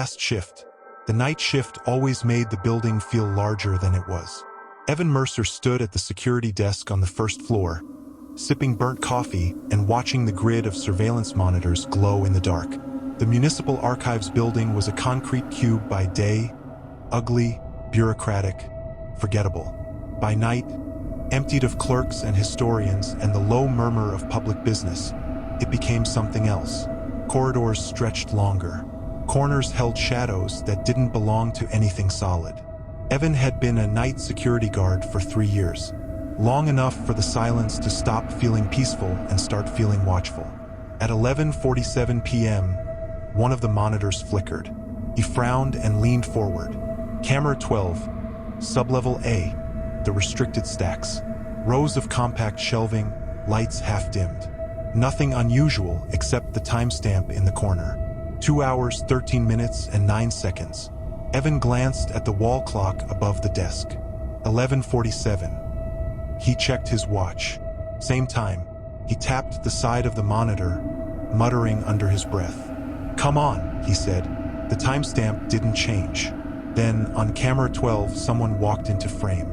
last shift. The night shift always made the building feel larger than it was. Evan Mercer stood at the security desk on the first floor, sipping burnt coffee and watching the grid of surveillance monitors glow in the dark. The Municipal Archives building was a concrete cube by day, ugly, bureaucratic, forgettable. By night, emptied of clerks and historians and the low murmur of public business, it became something else. Corridors stretched longer. Corners held shadows that didn't belong to anything solid. Evan had been a night security guard for 3 years, long enough for the silence to stop feeling peaceful and start feeling watchful. At 11:47 p.m., one of the monitors flickered. He frowned and leaned forward. Camera 12, sublevel A, the restricted stacks. Rows of compact shelving, lights half-dimmed. Nothing unusual except the timestamp in the corner. 2 hours, 13 minutes, and 9 seconds. Evan glanced at the wall clock above the desk. 11:47. He checked his watch. Same time. He tapped the side of the monitor, muttering under his breath. "Come on," he said. The timestamp didn't change. Then, on camera 12, someone walked into frame.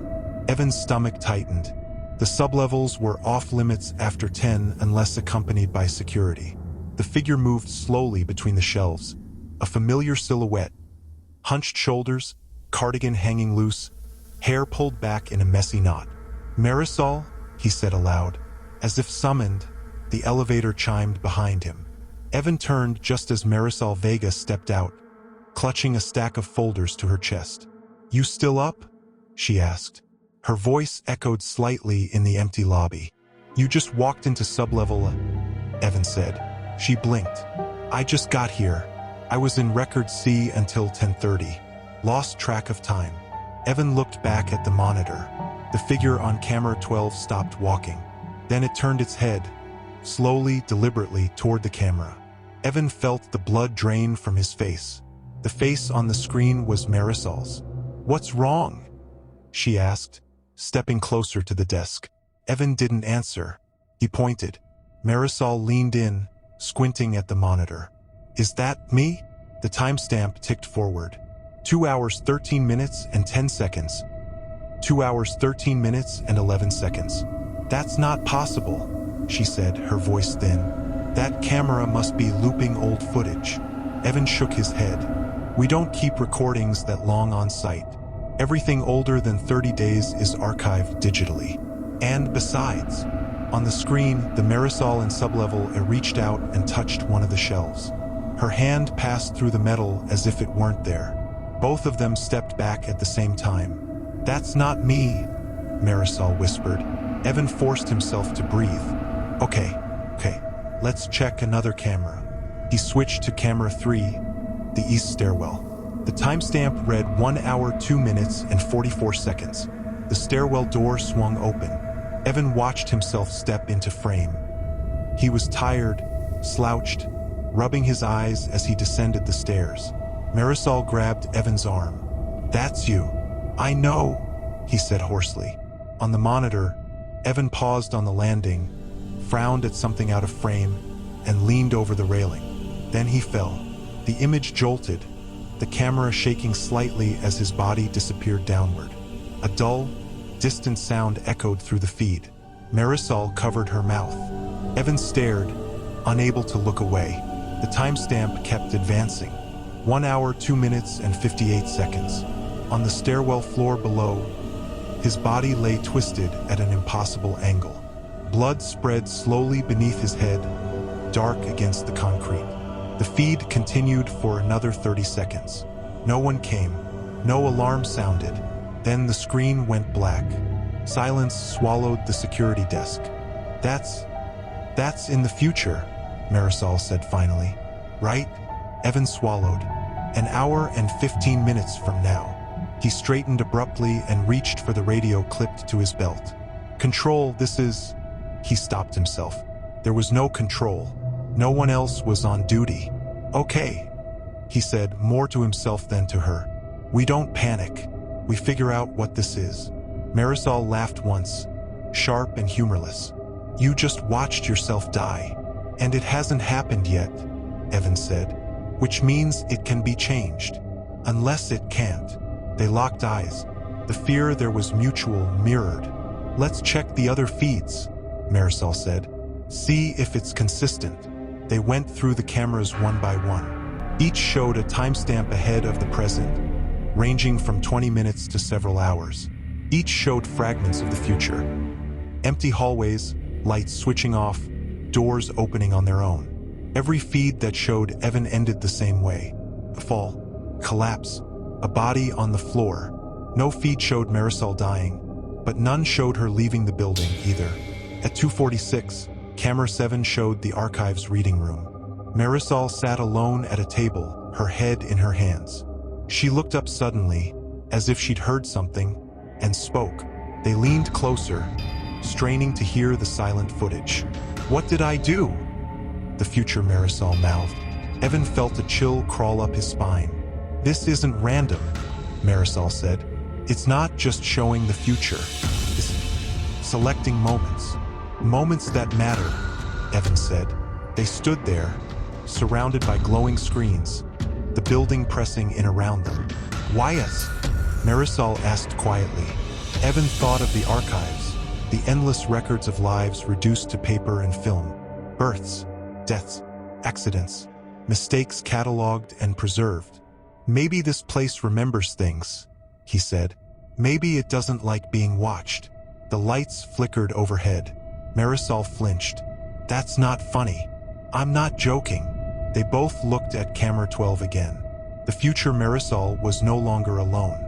Evan's stomach tightened. The sublevels were off-limits after 10 unless accompanied by security. The figure moved slowly between the shelves. A familiar silhouette. Hunched shoulders, cardigan hanging loose, hair pulled back in a messy knot. "Marisol?" he said aloud. As if summoned, the elevator chimed behind him. Evan turned just as Marisol Vega stepped out, clutching a stack of folders to her chest. "You still up?" she asked. Her voice echoed slightly in the empty lobby. "You just walked into sublevel," Evan said. She blinked. "I just got here. I was in Record C until 10:30. Lost track of time." Evan looked back at the monitor. The figure on camera 12 stopped walking. Then it turned its head, slowly, deliberately, toward the camera. Evan felt the blood drain from his face. The face on the screen was Marisol's. "What's wrong?" she asked, stepping closer to the desk. Evan didn't answer. He pointed. Marisol leaned in, squinting at the monitor. "Is that me?" The timestamp ticked forward. 2 hours, 13 minutes, and 10 seconds. 2 hours, 13 minutes, and 11 seconds. "That's not possible," she said, her voice thin. "That camera must be looping old footage." Evan shook his head. "We don't keep recordings that long on site. Everything older than 30 days is archived digitally. And besides," on the screen, the Marisol in sublevel reached out and touched one of the shelves. Her hand passed through the metal as if it weren't there. Both of them stepped back at the same time. "That's not me," Marisol whispered. Evan forced himself to breathe. Okay, let's check another camera." He switched to camera 3, the east stairwell. The timestamp read 1 hour, 2 minutes, and 44 seconds. The stairwell door swung open. Evan watched himself step into frame. He was tired, slouched, rubbing his eyes as he descended the stairs. Marisol grabbed Evan's arm. "That's you." "I know," he said hoarsely. On the monitor, Evan paused on the landing, frowned at something out of frame, and leaned over the railing. Then he fell. The image jolted, the camera shaking slightly as his body disappeared downward. A dull, distant sound echoed through the feed. Marisol covered her mouth. Evan stared, unable to look away. The timestamp kept advancing. 1 hour, 2 minutes, and 58 seconds. On the stairwell floor below, his body lay twisted at an impossible angle. Blood spread slowly beneath his head, dark against the concrete. The feed continued for another 30 seconds. No one came. No alarm sounded. Then the screen went black. Silence swallowed the security desk. That's in the future," Marisol said finally. "Right?" Evan swallowed. 1 hour and 15 minutes from now." He straightened abruptly and reached for the radio clipped to his belt. "Control, this is..." He stopped himself. There was no control. No one else was on duty. "Okay," he said, more to himself than to her. "We don't panic. We figure out what this is." Marisol laughed once, sharp and humorless. "You just watched yourself die. And it hasn't happened yet," Evan said. which means it can be changed. Unless it can't. They locked eyes. The fear there was mutual mirrored. Let's check the other feeds, Marisol said. See if it's consistent. They went through the cameras one by one. Each showed a timestamp ahead of the present, ranging from 20 minutes to several hours. Each showed fragments of the future. Empty hallways, lights switching off, doors opening on their own. Every feed that showed Evan ended the same way. A fall, collapse, a body on the floor. No feed showed Marisol dying, but none showed her leaving the building either. At 2:46, Camera 7 showed the archives reading room. Marisol sat alone at a table, her head in her hands. She looked up suddenly, as if she'd heard something, and spoke. They leaned closer, straining to hear the silent footage. "What did I do?" The future Marisol mouthed. Evan felt a chill crawl up his spine. "This isn't random," Marisol said. "It's not just showing the future. It's selecting moments. Moments that matter," Evan said. They stood there, surrounded by glowing screens, the building pressing in around them. "Why us?" Marisol asked quietly. Evan thought of the archives, the endless records of lives reduced to paper and film. Births, deaths, accidents, mistakes cataloged and preserved. "Maybe this place remembers things," he said. "Maybe it doesn't like being watched." The lights flickered overhead. Marisol flinched. "That's not funny. I'm not joking." They both looked at camera 12 again. The future Marisol was no longer alone.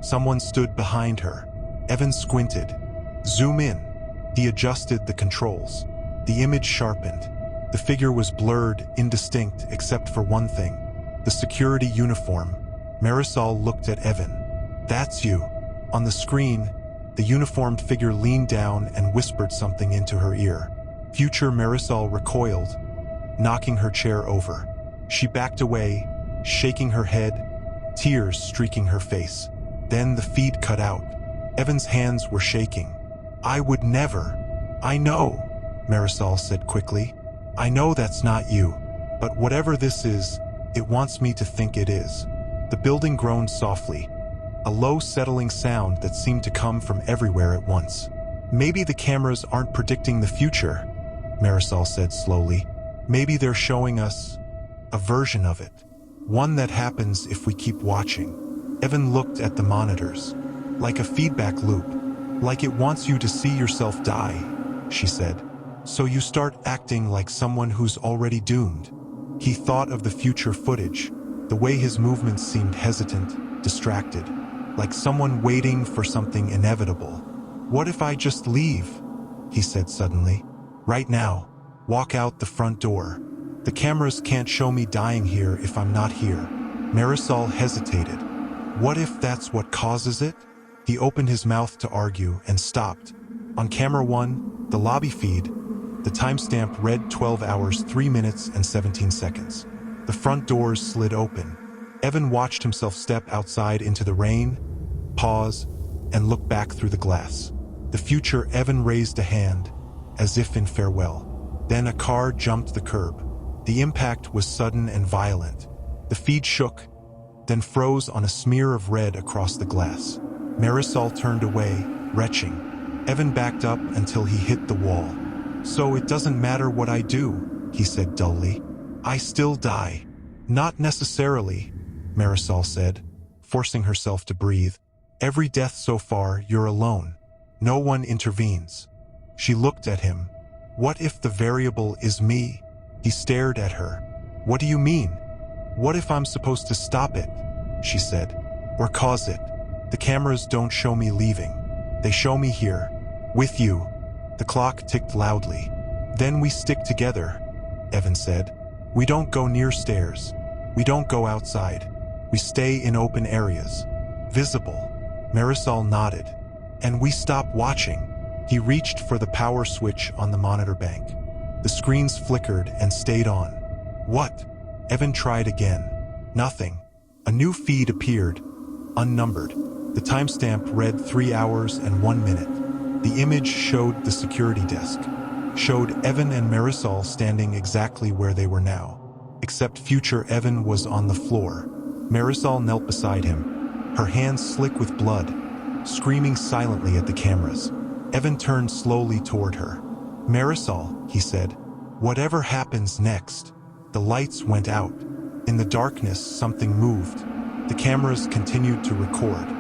Someone stood behind her. Evan squinted. "Zoom in." He adjusted the controls. The image sharpened. The figure was blurred, indistinct, except for one thing. The security uniform. Marisol looked at Evan. "That's you." On the screen, the uniformed figure leaned down and whispered something into her ear. Future Marisol recoiled, knocking her chair over. She backed away, shaking her head, tears streaking her face. Then the feed cut out. Evan's hands were shaking. "I would never." "I know," Marisol said quickly. "I know that's not you. But whatever this is, it wants me to think it is." The building groaned softly, a low settling sound that seemed to come from everywhere at once. "Maybe the cameras aren't predicting the future," Marisol said slowly. "Maybe they're showing us a version of it. One that happens if we keep watching." Evan looked at the monitors. "Like a feedback loop. Like it wants you to see yourself die," she said. "So you start acting like someone who's already doomed." He thought of the future footage, the way his movements seemed hesitant, distracted, like someone waiting for something inevitable. "What if I just leave?" he said suddenly. "Right now. Walk out the front door. The cameras can't show me dying here if I'm not here." Marisol hesitated. "What if that's what causes it?" He opened his mouth to argue and stopped. On camera 1, the lobby feed, the timestamp read 12 hours, 3 minutes, and 17 seconds. The front doors slid open. Evan watched himself step outside into the rain, pause, and look back through the glass. The future Evan raised a hand, as if in farewell. Then a car jumped the curb. The impact was sudden and violent. The feed shook, then froze on a smear of red across the glass. Marisol turned away, retching. Evan backed up until he hit the wall. "So it doesn't matter what I do," he said dully. "I still die." "Not necessarily," Marisol said, forcing herself to breathe. "Every death so far, you're alone. No one intervenes." She looked at him. "What if the variable is me?" He stared at her. "What do you mean?" "What if I'm supposed to stop it?" she said. "Or cause it? The cameras don't show me leaving. They show me here, with you." The clock ticked loudly. "Then we stick together," Evan said. "We don't go near stairs. We don't go outside. We stay in open areas. Visible." Marisol nodded. "And we stop watching." He reached for the power switch on the monitor bank. The screens flickered and stayed on. "What?" Evan tried again. Nothing. A new feed appeared, unnumbered. The timestamp read 3 hours and 1 minute. The image showed the security desk, showed Evan and Marisol standing exactly where they were now. except future Evan was on the floor. Marisol knelt beside him, her hands slick with blood, screaming silently at the cameras. Evan turned slowly toward her. "Marisol," he said, "whatever happens next." The lights went out. In the darkness, something moved. The cameras continued to record.